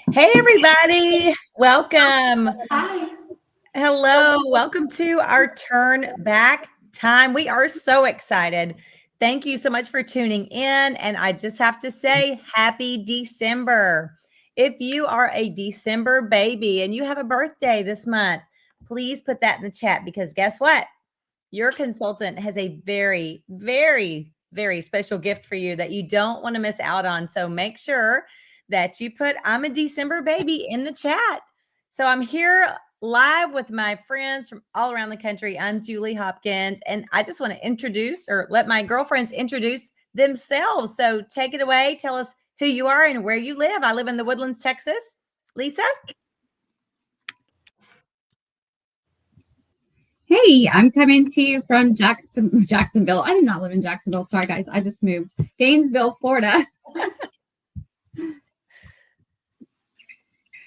Hey, everybody. Welcome. Hi. Hello. Welcome to our turn back time. We are so excited. Thank you so much for tuning in. And I just have to say, happy December. If you are a December baby and you have a birthday this month, please put that in the chat because guess what? Your consultant has a very, very, very special gift for you that you don't want to miss out on. So make sure that you put I'm a December baby in the chat. So I'm here live with my friends from all around the country. I'm Julie Hopkins, and I just want to introduce or let my girlfriends introduce themselves. So take it away. Tell us who you are and where you live. I live in the Woodlands, Texas. Lisa? Hey, I'm coming to you from Jacksonville. I do not live in Jacksonville. Sorry, guys. I just moved. Gainesville, Florida.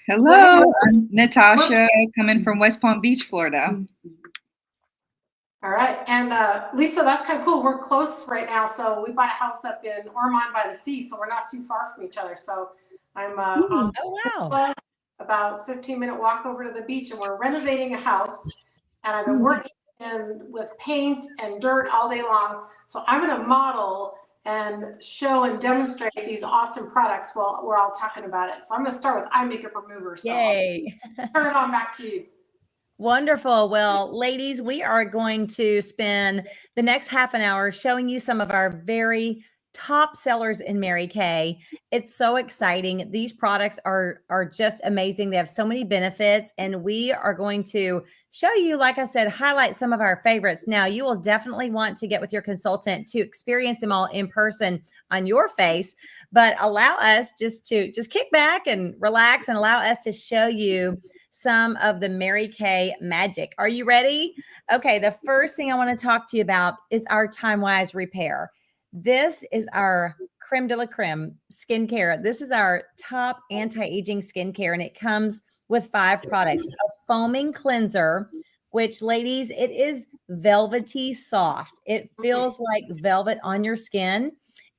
Hello, I'm Natasha, coming from West Palm Beach, Florida. All right. And Lisa, that's kind of cool. We're close right now. So we bought a house up in Ormond by the sea. So we're not too far from each other. So I'm on about 15-minute walk over to the beach, and we're renovating a house. And I've been working with paint and dirt all day long. So I'm going to model and show and demonstrate these awesome products while we're all talking about it. So I'm going to start with eye makeup remover. So Yay. I'll turn it on back to you. Wonderful. Well, ladies, we are going to spend the next half an hour showing you some of our very top sellers in Mary Kay. It's so exciting. These products are just amazing. They have so many benefits, and we are going to show you, like I said, highlight some of our favorites. Now, you will definitely want to get with your consultant to experience them all in person on your face, but allow us just kick back and relax and allow us to show you some of the Mary Kay magic. Are you ready? Okay, the first thing I want to talk to you about is our Time-Wise Repair. This is our creme de la creme skincare. This is our top anti-aging skincare, and it comes with 5 products. A foaming cleanser, which, ladies, it is velvety soft. It feels like velvet on your skin.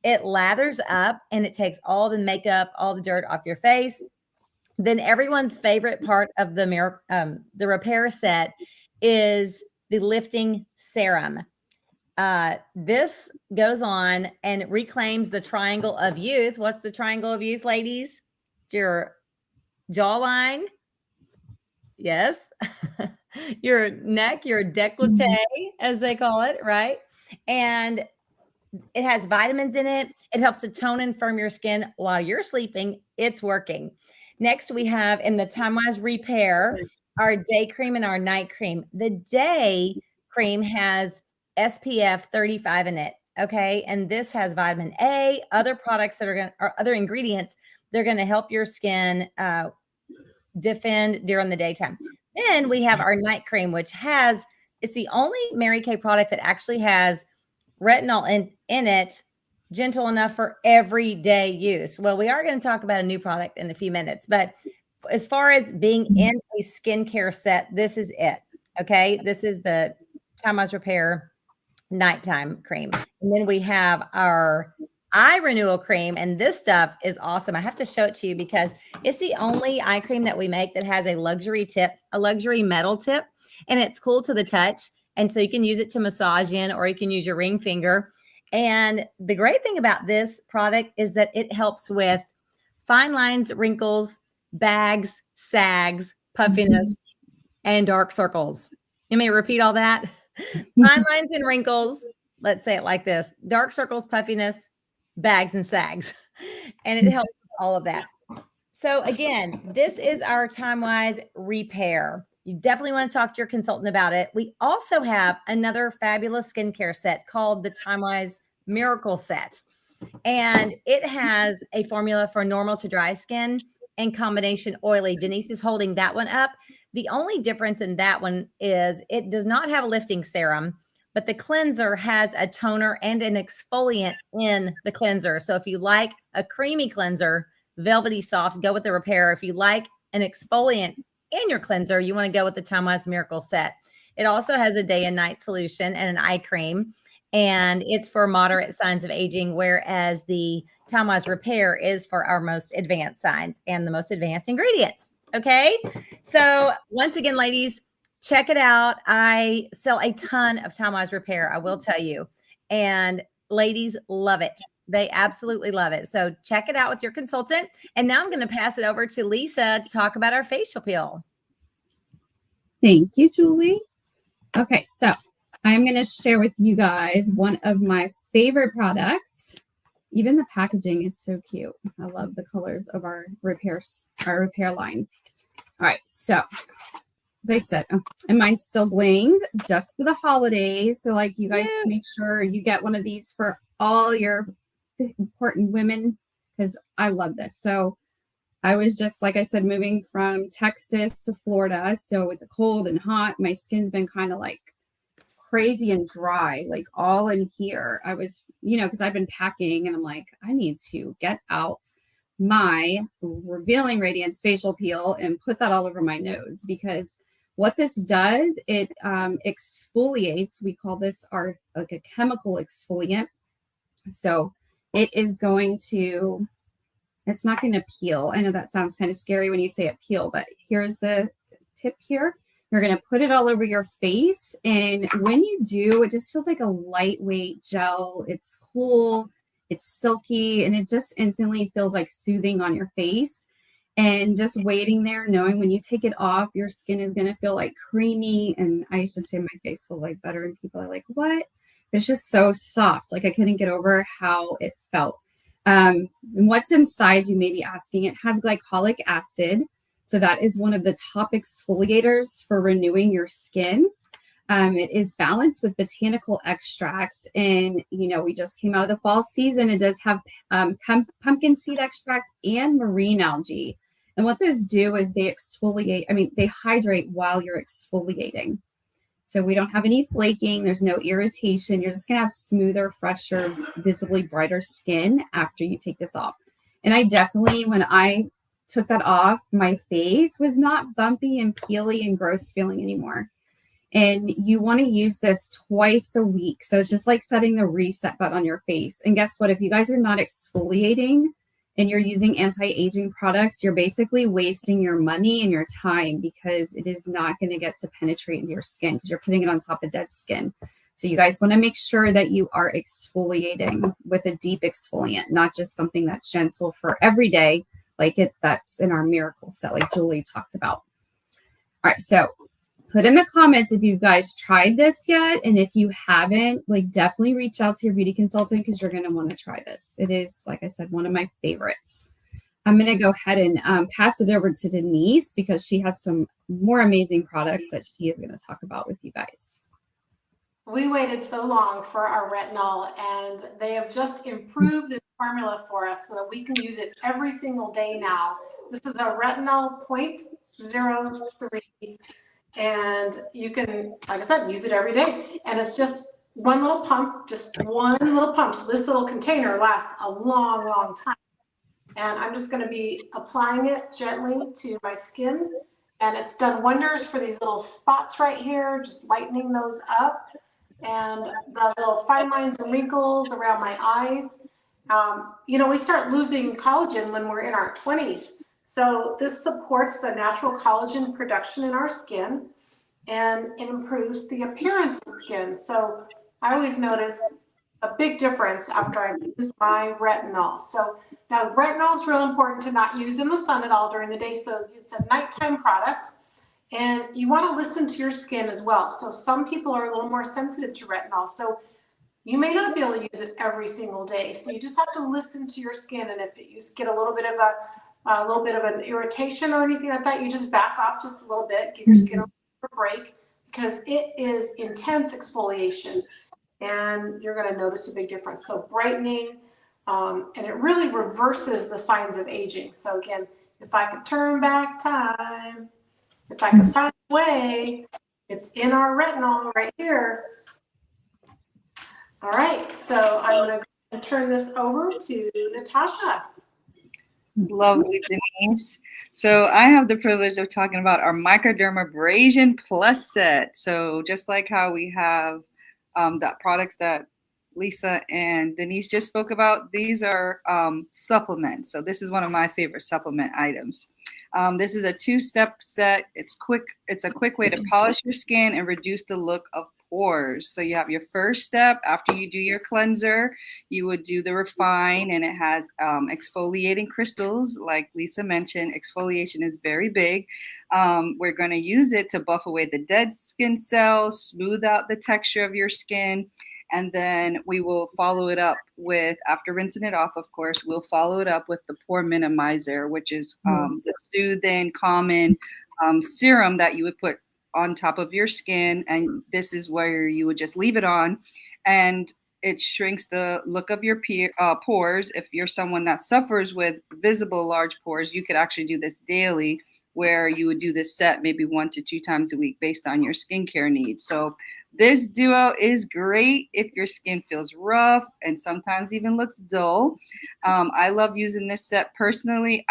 It lathers up, and it takes all the makeup, all the dirt off your face. Then everyone's favorite part of the repair set is the lifting serum. This goes on and reclaims the triangle of youth. What's the triangle of youth, ladies? Your jawline. Yes. Your neck, your décolleté, as they call it, right? And it has vitamins in it. It helps to tone and firm your skin while you're sleeping. It's working. Next, we have in the Time-Wise Repair, our day cream and our night cream. The day cream has SPF 35 in it. Okay. And this has vitamin A, other products that are other ingredients. They're going to help your skin defend during the daytime. Then we have our night cream, which it's the only Mary Kay product that actually has retinol in it, gentle enough for everyday use. Well, we are going to talk about a new product in a few minutes, but as far as being in a skincare set, this is it. Okay. This is the Time-Wise Repair nighttime cream. And then we have our eye renewal cream, and this stuff is awesome. I have to show it to you because it's the only eye cream that we make that has a luxury tip, a luxury metal tip, and it's cool to the touch. And so you can use it to massage in, or you can use your ring finger. And the great thing about this product is that it helps with fine lines, wrinkles, bags, sags, puffiness, and dark circles. You may repeat all that. Fine lines and wrinkles. Let's say it like this: dark circles, puffiness, bags, and sags. And it helps with all of that. So again, this is our Time-Wise Repair. You definitely want to talk to your consultant about it. We also have another fabulous skincare set called the Time-Wise Miracle Set. And it has a formula for normal to dry skin and combination oily. Denise is holding that one up. The only difference in that one is it does not have a lifting serum, but the cleanser has a toner and an exfoliant in the cleanser. So if you like a creamy cleanser, velvety soft, go with the repair. If you like an exfoliant in your cleanser, you want to go with the Time-Wise Miracle Set. It also has a day and night solution and an eye cream. and it's for moderate signs of aging, whereas the Time-Wise Repair is for our most advanced signs and the most advanced ingredients. Okay. So once again, ladies, check it out. I sell a ton of Time-Wise Repair, I will tell you. And ladies love it. They absolutely love it. So check it out with your consultant. And now I'm going to pass it over to Lisa to talk about our facial peel. Thank you, Julie. Okay, so I'm going to share with you guys one of my favorite products. Even the packaging is so cute. I love the colors of our repair line. All right, so as I said, and mine's still blinged just for the holidays. So like you guys make sure you get one of these for all your important women, because I love this. So I was just, like I said, moving from Texas to Florida. So with the cold and hot, my skin's been kind of like crazy and dry, like all in here. I was, because I've been packing and I'm like, I need to get out my Revealing Radiance facial peel and put that all over my nose, because what this does, it exfoliates. We call this like a chemical exfoliant. So it is going to, it's not going to peel. I know that sounds kind of scary when you say it peel, but here's the tip here. You're going to put it all over your face. And when you do, it just feels like a lightweight gel. It's cool, it's silky, and it just instantly feels like soothing on your face. And just waiting there, knowing when you take it off, your skin is going to feel like creamy. And I used to say my face feels like butter, and people are like, what? But it's just so soft. Like I couldn't get over how it felt. And what's inside, you may be asking. It has glycolic acid. So that is one of the top exfoliators for renewing your skin. It is balanced with botanical extracts. And, we just came out of the fall season. It does have pumpkin seed extract and marine algae. And what those do is they exfoliate, they hydrate while you're exfoliating. So we don't have any flaking. There's no irritation. You're just going to have smoother, fresher, visibly brighter skin after you take this off. And I definitely, when I took that off, my face was not bumpy and peely and gross feeling anymore. And you want to use this twice a week. So it's just like setting the reset button on your face. And guess what? If you guys are not exfoliating and you're using anti-aging products, you're basically wasting your money and your time, because it is not going to get to penetrate into your skin because you're putting it on top of dead skin. So you guys want to make sure that you are exfoliating with a deep exfoliant, not just something that's gentle for every day, that's in our miracle set, like Julie talked about. All right, so put in the comments if you guys tried this yet. And if you haven't, definitely reach out to your beauty consultant, because you're going to want to try this. It is, like I said, one of my favorites. I'm going to go ahead and pass it over to Denise, because she has some more amazing products that she is going to talk about with you guys. We waited so long for our retinol, and they have just improved this formula for us so that we can use it every single day now. This is a retinol 0.03. And you can, like I said, use it every day. And it's just one little pump, So this little container lasts a long, long time. And I'm just going to be applying it gently to my skin. And it's done wonders for these little spots right here, just lightening those up. And the little fine lines and wrinkles around my eyes. We start losing collagen when we're in our 20s. So this supports the natural collagen production in our skin, and it improves the appearance of skin. So I always notice a big difference after I've used my retinol. So now retinol is real important to not use in the sun at all during the day. So it's a nighttime product, and you want to listen to your skin as well. So some people are a little more sensitive to retinol. So you may not be able to use it every single day. So you just have to listen to your skin. And if you get a little bit of an irritation or anything like that, you just back off just a little bit, give your skin a break, because it is intense exfoliation and you're going to notice a big difference. So brightening, and it really reverses the signs of aging. So again, if I could turn back time, if I could find a way, it's in our retinol right here. All right, so I'm going to turn this over to Natasha. Lovely, Denise. So I have the privilege of talking about our microdermabrasion plus set. So just like how we have the products that Lisa and Denise just spoke about, these are supplements. So this is one of my favorite supplement items. This is a 2-step set. It's quick. It's a quick way to polish your skin and reduce the look of pores. So you have your first step after you do your cleanser. You would do the refine, and it has exfoliating crystals, like Lisa mentioned. Exfoliation is very big. We're going to use it to buff away the dead skin cells, smooth out the texture of your skin. And then we will follow it up with, after rinsing it off, of course, we'll follow it up with the pore minimizer, which is the soothing, calming serum that you would put on top of your skin. And this is where you would just leave it on, and it shrinks the look of your pores. If you're someone that suffers with visible large pores, you could actually do this daily, where you would do this set maybe 1 to 2 times a week based on your skincare needs. So this duo is great if your skin feels rough and sometimes even looks dull. I love using this set personally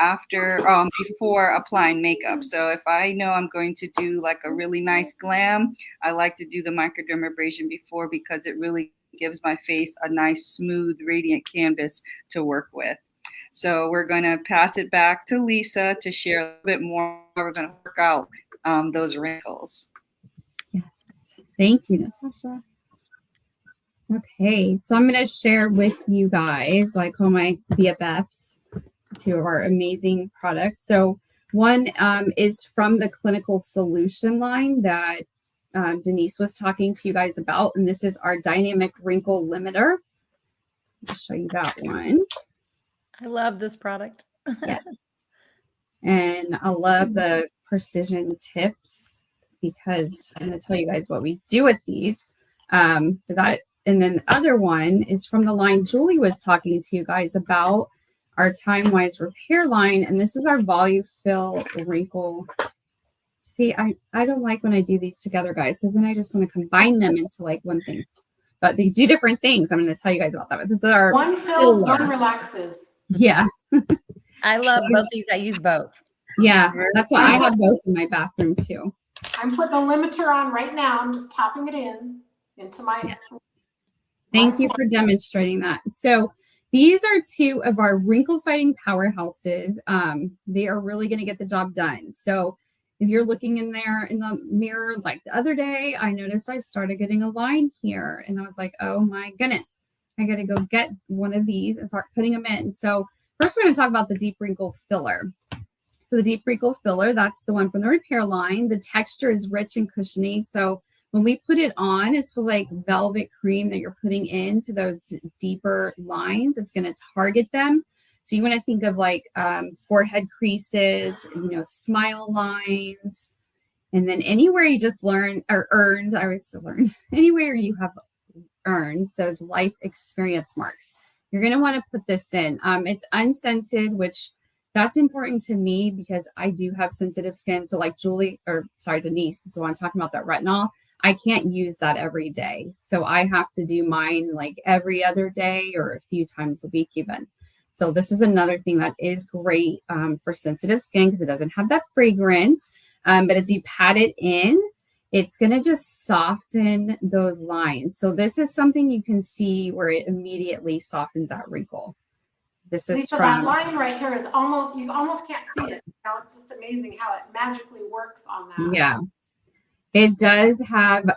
before applying makeup. So if I know I'm going to do like a really nice glam, I like to do the microdermabrasion before, because it really gives my face a nice, smooth, radiant canvas to work with. So we're going to pass it back to Lisa to share a little bit more. We're going to work out those wrinkles. Yes. Thank you, Natasha. Okay, so I'm going to share with you guys, I call my BFFs, 2 of our amazing products. So one is from the Clinical Solution line that Denise was talking to you guys about, and this is our Dynamic Wrinkle Limiter. I'll show you that one. I love this product. Yeah. And I love the precision tips, because I'm going to tell you guys what we do with these. And then the other one is from the line Julie was talking to you guys about, our Time Wise Repair line. And this is our Volufill Wrinkle. See, I don't like when I do these together, guys, because then I just want to combine them into like one thing. But they do different things. I'm going to tell you guys about that. But this is our one fills, one relaxes. Yeah. I love both these. I use both. Yeah, that's why I have both in my bathroom too. I'm putting a limiter on right now. I'm just tapping it into my. Yes. Thank you for demonstrating that. So these are 2 of our wrinkle fighting powerhouses. They are really going to get the job done. So if you're looking in there in the mirror, like the other day, I noticed I started getting a line here, and I was like, oh my goodness, I got to go get one of these and start putting them in. So first, we're going to talk about the Deep Wrinkle Filler. So the Deep Wrinkle Filler, that's the one from the Repair line. The texture is rich and cushiony. So when we put it on, it's like velvet cream that you're putting into those deeper lines. It's going to target them. So you want to think of like forehead creases, smile lines, and then anywhere you just earned, anywhere you have earned those life experience marks, you're going to want to put this in. It's unscented, which that's important to me because I do have sensitive skin. So like Denise is the one talking about that retinol. I can't use that every day. So I have to do mine like every other day or a few times a week even. So this is another thing that is great for sensitive skin because it doesn't have that fragrance. But as you pat it in, it's going to just soften those lines. So this is something you can see where it immediately softens that wrinkle. This is Lisa, that line right here is you almost can't see it. It's just amazing how it magically works on that. Yeah. It does have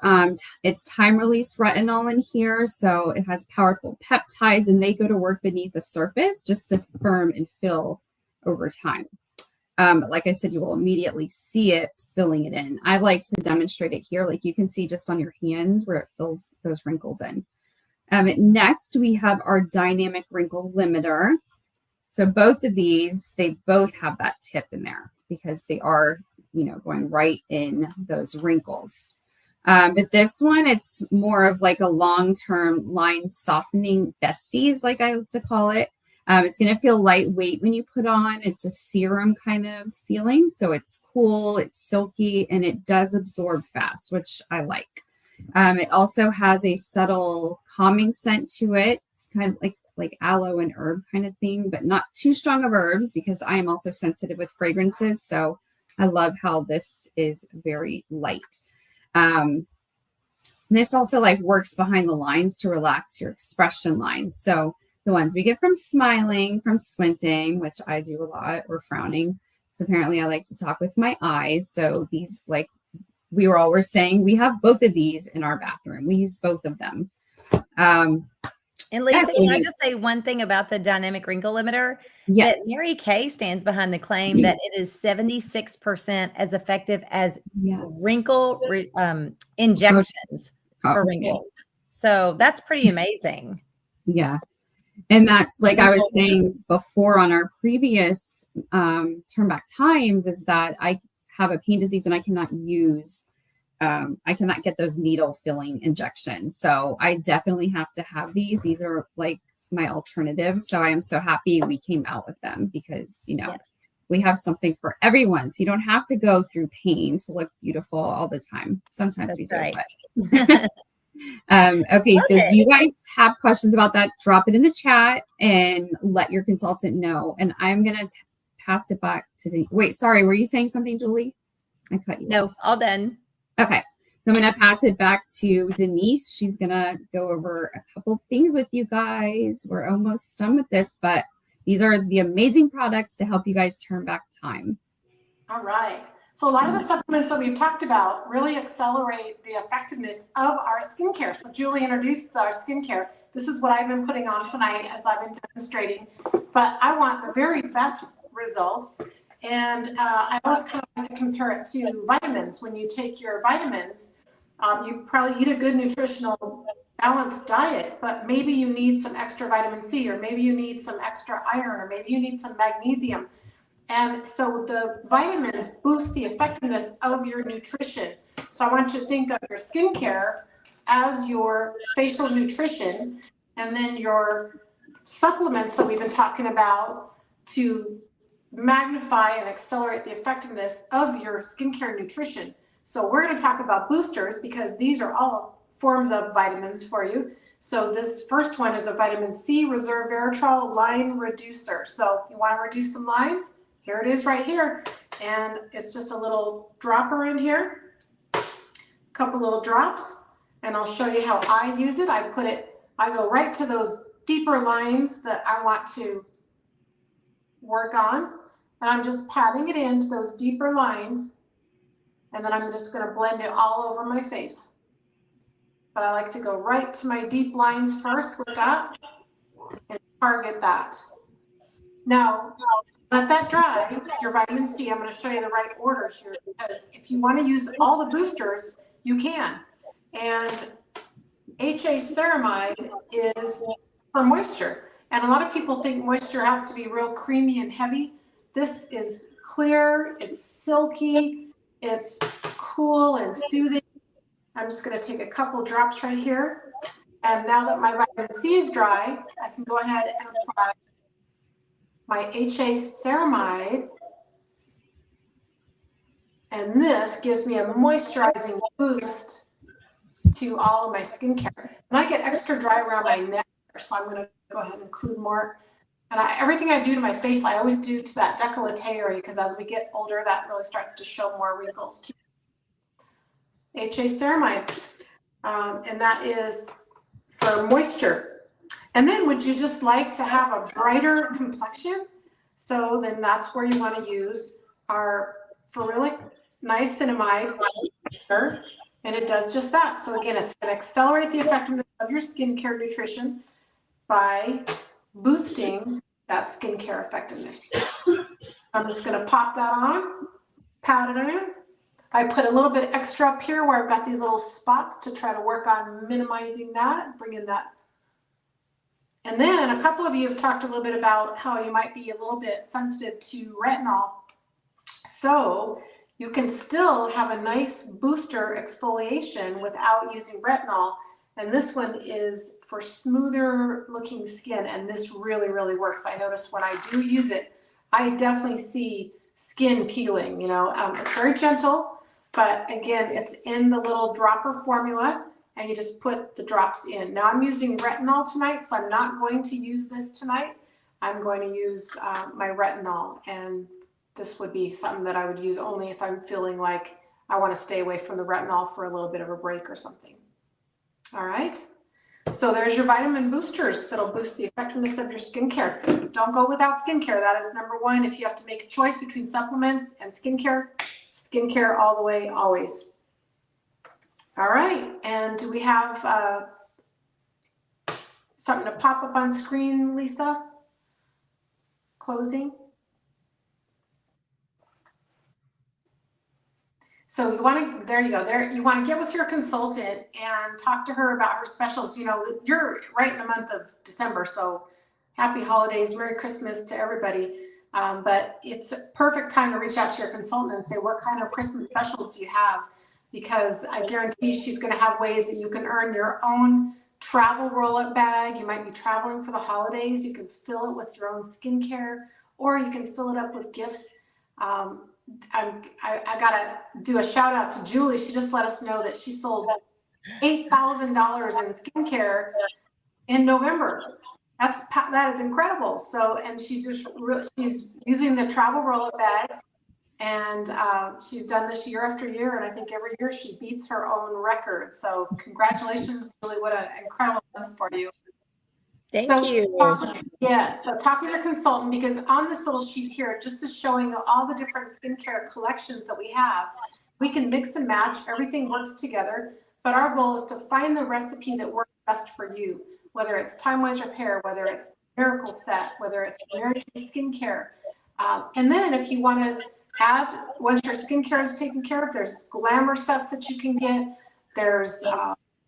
its time-release retinol in here, so it has powerful peptides, and they go to work beneath the surface just to firm and fill over time. Like I said, you will immediately see it filling it in. I like to demonstrate it here, like you can see just on your hands where it fills those wrinkles in. Next, we have our Dynamic Wrinkle Limiter. So both of these, they both have that tip in there because they are going right in those wrinkles. But this one, it's more of like a long-term line softening besties, like I like to call it. It's going to feel lightweight when you put on. It's a serum kind of feeling. So it's cool, it's silky, and it does absorb fast, which I like. It also has a subtle calming scent to it. It's kind of like aloe and herb kind of thing, but not too strong of herbs because I am also sensitive with fragrances. So I love how this is very light. And this also like works behind the lines to relax your expression lines. So the ones we get from smiling, from squinting, which I do a lot, or frowning. So apparently I like to talk with my eyes. So these, like we were always saying, we have both of these in our bathroom. We use both of them. And Lisa, can I just say one thing about the dynamic wrinkle limiter? Yes. That Mary Kay stands behind the claim that it is 76% as effective as wrinkle injections for wrinkles. So that's pretty amazing. Yeah. And that's like I was saying before on our previous turn back times, is that I have a pain disease and I cannot get those needle filling injections. So I definitely have to have these. These are like my alternatives. So I am so happy we came out with them because, you know, we have something for everyone. So you don't have to go through pain to look beautiful all the time. Sometimes we do. Right. But okay, so if you guys have questions about that, drop it in the chat and let your consultant know. And I'm going to pass it back to the, wait, sorry, were you saying something, Julie? I cut you off. All done. Okay, so I'm going to pass it back to Denise. She's going to go over a couple things with you guys. We're almost done with this, but these are the amazing products to help you guys turn back time. All right. So a lot of the supplements that we've talked about really accelerate the effectiveness of our skincare. So Julie introduced our skincare. This is what I've been putting on tonight as I've been demonstrating. But I want the very best results. And I always kind of like to compare it to vitamins. When you take your vitamins, you probably eat a good nutritional balanced diet, but maybe you need some extra vitamin C, or maybe you need some extra iron, or maybe you need some magnesium. And so the vitamins boost the effectiveness of your nutrition. So I want you to think of your skincare as your facial nutrition, and then your supplements that we've been talking about to magnify and accelerate the effectiveness of your skincare nutrition. So we're going to talk about boosters because these are all forms of vitamins for you. So this first one is a vitamin C resveratrol line reducer. So you want to reduce some lines? Here it is right here. And it's just a little dropper in here, a couple little drops, and I'll show you how I use it. I go right to those deeper lines that I want to work on, and I'm just patting it into those deeper lines, and then I'm just going to blend it all over my face. But I like to go right to my deep lines first with that and target that. Now, let that dry, your vitamin C. I'm going to show you the right order here, because if you want to use all the boosters, you can. And HA ceramide is for moisture. And a lot of people think moisture has to be real creamy and heavy. This is clear, it's silky, it's cool and soothing. I'm just going to take a couple drops right here. And now that my vitamin C is dry, I can go ahead and apply my HA ceramide, and this gives me a moisturizing boost to all of my skincare. And I get extra dry around my neck, so I'm going to go ahead and include more. And everything I do to my face, I always do to that décolleté area, because as we get older, that really starts to show more wrinkles too. HA ceramide, and that is for moisture. And then would you just like to have a brighter complexion? So then that's where you want to use our ferulic niacinamide, and it does just that. So again, it's going to accelerate the effectiveness of your skincare nutrition by boosting that skincare effectiveness. I'm just going to pop that on, pat it in. I put a little bit extra up here where I've got these little spots to try to work on minimizing that, bringing that. And then a couple of you have talked a little bit about how you might be a little bit sensitive to retinol. So you can still have a nice booster exfoliation without using retinol. And this one is for smoother looking skin. And this really, really works. I notice when I do use it, I definitely see skin peeling. You know, it's very gentle, but again, it's in the little dropper formula. And you just put the drops in. Now I'm using retinol tonight, so I'm not going to use this tonight. I'm going to use my retinol, and this would be something that I would use only if I'm feeling like I want to stay away from the retinol for a little bit of a break or something. All right. So there's your vitamin boosters that'll boost the effectiveness of your skincare. Don't go without skincare. That is number one. If you have to make a choice between supplements and skincare all the way, always. All right. And do we have something to pop up on screen, Lisa? Closing. So you want to, there you go. There, you want to get with your consultant and talk to her about her specials. You know, you're right in the month of December, so happy holidays, Merry Christmas to everybody. But it's a perfect time to reach out to your consultant and say, what kind of Christmas specials do you have? Because I guarantee she's going to have ways that you can earn your own travel roll-up bag. You might be traveling for the holidays. You can fill it with your own skincare, or you can fill it up with gifts. I gotta do a shout out to Julie. She just let us know that she sold $8,000 in skincare in November. That is incredible. So, and she's using the travel roll-up bags, and she's done this year after year. And I think every year she beats her own record. So, congratulations, Julie! What an incredible month for you. Thank you. Yes, so talk to your consultant, because on this little sheet here, just is showing all the different skincare collections that we have. We can mix and match, everything works together, but our goal is to find the recipe that works best for you, whether it's Time-Wise Repair, whether it's Miracle Set, whether it's Mary Kay Skincare. And then if you want to add, once your skincare is taken care of, there's glamour sets that you can get. There's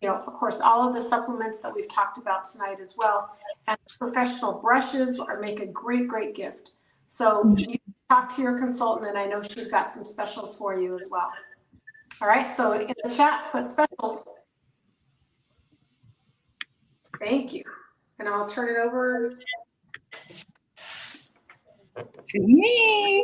you know, of course, all of the supplements that we've talked about tonight as well. And professional brushes make a great, great gift. So you talk to your consultant, and I know she's got some specials for you as well. All right, so in the chat, put specials. Thank you. And I'll turn it over to me.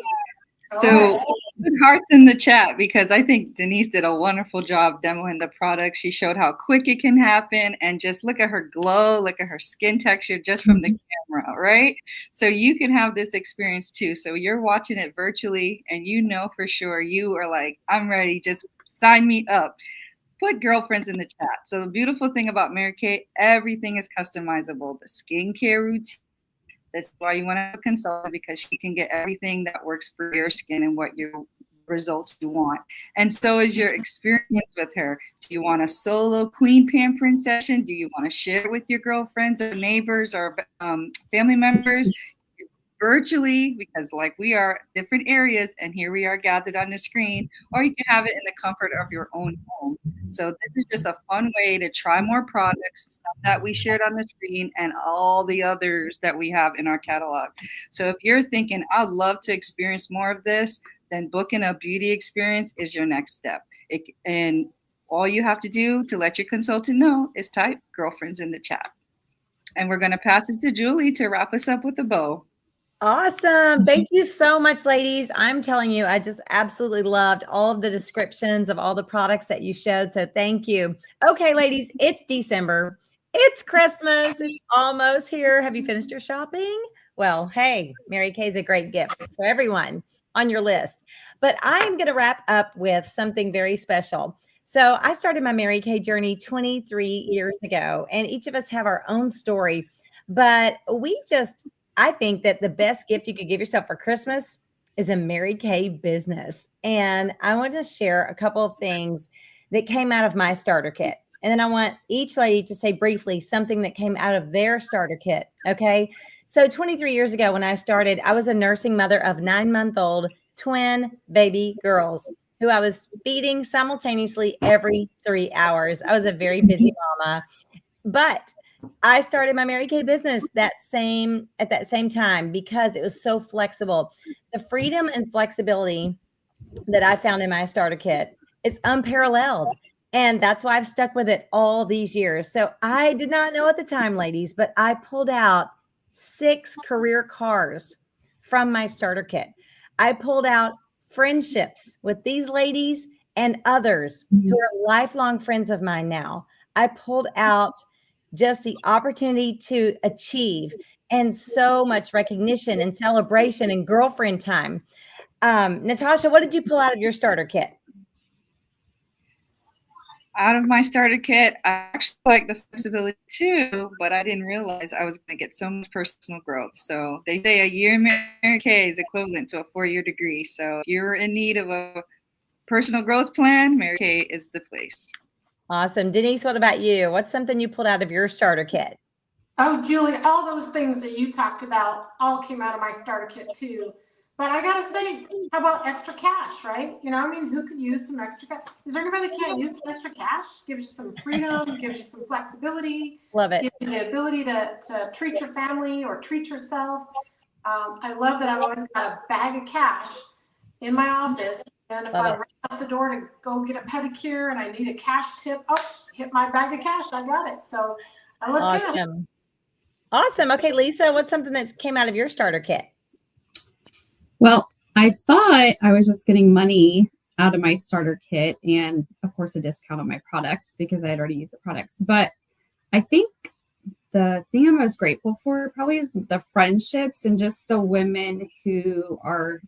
So put hearts in the chat, because I think Denise did a wonderful job demoing the product. She showed how quick it can happen, and just look at her glow, look at her skin texture just from the camera, right? So you can have this experience too. So you're watching it virtually, and you know for sure you are like, I'm ready, just sign me up. Put girlfriends in the chat. So the beautiful thing about Mary Kay, everything is customizable. The skincare routine. That's why you want to consult, because she can get everything that works for your skin and what your results you want. And so is your experience with her. Do you want a solo queen pampering session? Do you want to share it with your girlfriends or neighbors or family members? Virtually, because like we are different areas, and here we are gathered on the screen, or you can have it in the comfort of your own home. So this is just a fun way to try more products, some that we shared on the screen and all the others that we have in our catalog. So if you're thinking, I'd love to experience more of this, then booking a beauty experience is your next step. And all you have to do to let your consultant know is type girlfriends in the chat. And we're going to pass it to Julie to wrap us up with a bow. Awesome. Thank you so much, ladies. I'm telling you, I just absolutely loved all of the descriptions of all the products that you showed. So thank you. Okay, ladies, it's December. It's Christmas. It's almost here. Have you finished your shopping? Well, hey, Mary Kay is a great gift for everyone on your list. But I'm going to wrap up with something very special. So I started my Mary Kay journey 23 years ago, and each of us have our own story. But I think that the best gift you could give yourself for Christmas is a Mary Kay business. And I want to share a couple of things that came out of my starter kit. And then I want each lady to say briefly something that came out of their starter kit. Okay. So 23 years ago when I started, I was a nursing mother of 9-month-old twin baby girls who I was feeding simultaneously every 3 hours. I was a very busy mama, but I started my Mary Kay business at that same time because it was so flexible. The freedom and flexibility that I found in my starter kit is unparalleled. And that's why I've stuck with it all these years. So I did not know at the time, ladies, but I pulled out 6 career cars from my starter kit. I pulled out friendships with these ladies and others who are lifelong friends of mine now. I pulled out just the opportunity to achieve and so much recognition and celebration and girlfriend time. Natasha, what did you pull out of your starter kit? Out of my starter kit, I actually like the flexibility too, but I didn't realize I was going to get so much personal growth. So they say a year in Mary Kay is equivalent to a 4-year degree. So if you're in need of a personal growth plan, Mary Kay is the place. Awesome. Denise, what about you? What's something you pulled out of your starter kit? Oh, Julie, all those things that you talked about all came out of my starter kit too. But I gotta say, how about extra cash, right? You know, I mean, who could use some extra cash? Is there anybody that can't use some extra cash? Gives you some freedom, gives you some flexibility. Love it. Gives you the ability to treat your family or treat yourself. I love that I've always got a bag of cash in my office. And if I run out the door to go get a pedicure and I need a cash tip, oh, hit my bag of cash, I got it. So I love cash. Awesome. Okay, Lisa, what's something that came out of your starter kit? Well, I thought I was just getting money out of my starter kit and, of course, a discount on my products because I had already used the products. But I think the thing I'm most grateful for probably is the friendships and just the women who are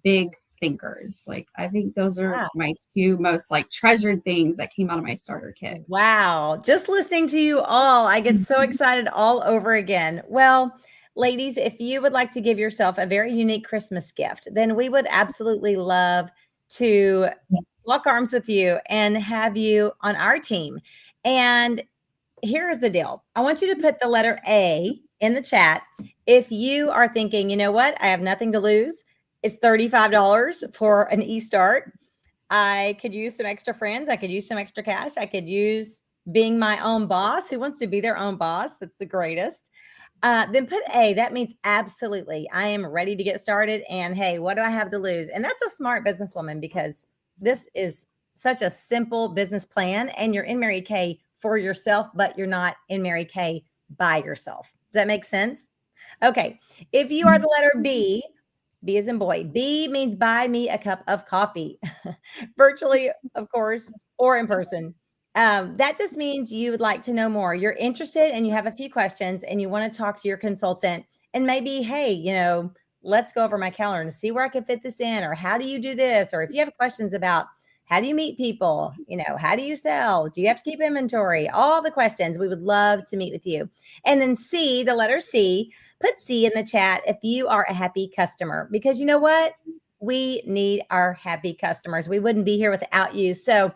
big thinkers. Like, I think those are my two most treasured things that came out of my starter kit. Wow. Just listening to you all, I get so excited all over again. Well, ladies, if you would like to give yourself a very unique Christmas gift, then we would absolutely love to lock arms with you and have you on our team. And here's the deal. I want you to put the letter A in the chat. If you are thinking, you know what, I have nothing to lose. It's $35 for an e-start. I could use some extra friends. I could use some extra cash. I could use being my own boss. Who wants to be their own boss? That's the greatest. Then put A. That means absolutely. I am ready to get started. And hey, what do I have to lose? And that's a smart businesswoman because this is such a simple business plan. And you're in Mary Kay for yourself, but you're not in Mary Kay by yourself. Does that make sense? Okay. If you are the letter B, B as in boy. B means buy me a cup of coffee, virtually, of course, or in person. That just means you would like to know more. You're interested and you have a few questions and you want to talk to your consultant and maybe, hey, you know, let's go over my calendar and see where I can fit this in, or how do you do this? Or if you have questions about how do you meet people? You know, how do you sell? Do you have to keep inventory? All the questions. We would love to meet with you. And then C, the letter C, put C in the chat if you are a happy customer, because you know what? We need our happy customers. We wouldn't be here without you. So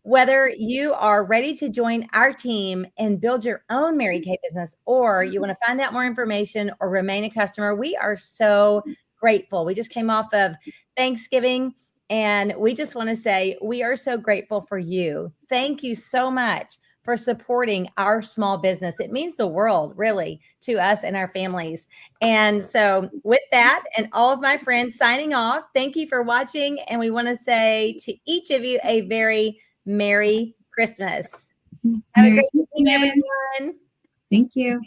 whether you are ready to join our team and build your own Mary Kay business, or you want to find out more information or remain a customer, we are so grateful. We just came off of Thanksgiving. And we just want to say we are so grateful for you. Thank you so much for supporting our small business. It means the world, really, to us and our families. And so with that, and all of my friends signing off, thank you for watching. And we want to say to each of you a very Merry Christmas. Have a great evening, everyone. Thank you.